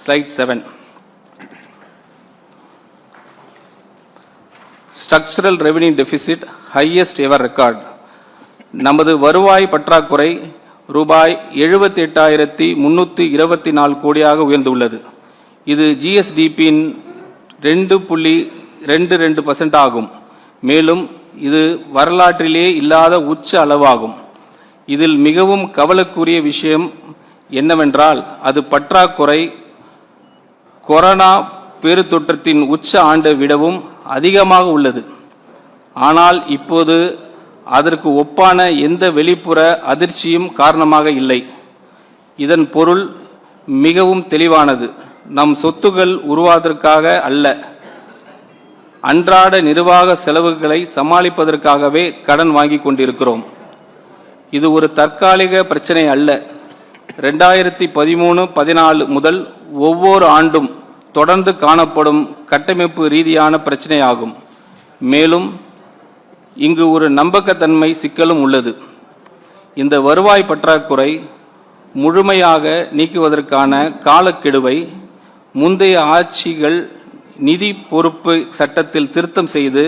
Slide 7. Structural revenue deficit, highest ever record. நமது வருவாய் பற்றாக்குறை ரூபாய் 78,324 கோடியாக உயர்ந்துள்ளது. இது GSDP-இன் 2.22% ஆகும். மேலும் இது வரலாற்றிலே இல்லாத உச்ச அளவாகும். இதில் மிகவும் கவலைக்குரிய விஷயம் என்னவென்றால் அது பற்றாக்குறை கொரோனா பெருந்தொற்றத்தின் உச்ச ஆண்டை விடவும் அதிகமாக உள்ளது. ஆனால் இப்போது அதற்கு ஒப்பான எந்த வெளிப்புற அதிர்ச்சியும் காரணமாக இல்லை. இதன் பொருள் மிகவும் தெளிவானது. நம் சொத்துக்கள் உருவாவதற்காக அல்ல, அன்றாட நிர்வாக செலவுகளை சமாளிப்பதற்காகவே கடன் வாங்கி கொண்டிருக்கிறோம். இது ஒரு தற்காலிக பிரச்சனை அல்ல. 2013-14 முதல் ஒவ்வொரு ஆண்டும் தொடர்ந்து காணப்படும் கட்டமைப்பு ரீதியான பிரச்சனையாகும். மேலும் இங்கு ஒரு நம்பகத்தன்மை சிக்கலும் உள்ளது. இந்த வருவாய் பற்றாக்குறை முழுமையாக நீக்குவதற்கான காலக்கெடுவை முந்தைய ஆட்சிகள் நிதி பொறுப்பு சட்டத்தில் திருத்தம் செய்து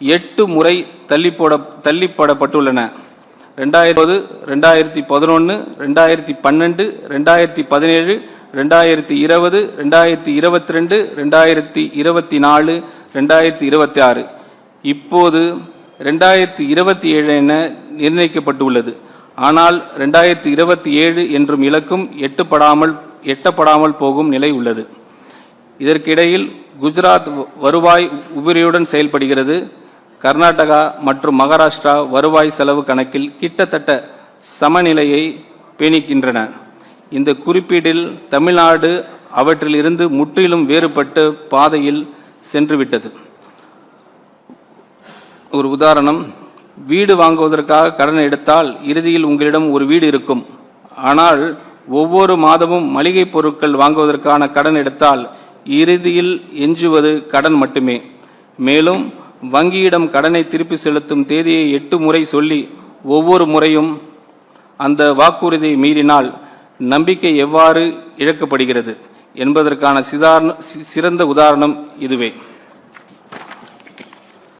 8 முறை தள்ளிப்படப்பட்டுள்ளன. 2010, 2011, 2012, 2017, 2020, 2022, 2024, 2026. இப்போது 2027 என நிர்ணயிக்கப்பட்டுள்ளது. ஆனால் 2027 என்றும் இலக்கும் எட்டப்படாமல் போகும் நிலை உள்ளது. இதற்கிடையில் குஜராத் வருவாய் உபரியுடன் செயல்படுகிறது. கர்நாடகா மற்றும் மகாராஷ்டிரா வருவாய் செலவு கணக்கில் கிட்டத்தட்ட சமநிலையை பேணிக்கின்றன. இந்த குறிப்பீட்டில் தமிழ்நாடு அவற்றில் இருந்து முற்றிலும் வேறுபட்ட பாதையில் சென்றுவிட்டது. ஒரு உதாரணம், வீடு வாங்குவதற்காக கடன் எடுத்தால் இறுதியில் உங்களிடம் ஒரு வீடு இருக்கும். ஆனால் ஒவ்வொரு மாதமும் மளிகை பொருட்கள் வாங்குவதற்கான கடன் எடுத்தால் இறுதியில் எஞ்சுவது கடன் மட்டுமே. மேலும் வங்கியிடம் கடனை திருப்பி செலுத்தும் தேதியை 8 முறை சொல்லி ஒவ்வொரு முறையும் அந்த வாக்குறுதியை மீறினால் நம்பிக்கை எவ்வாறு இழக்கப்படுகிறது என்பதற்கான சிறந்த உதாரணம் இதுவே.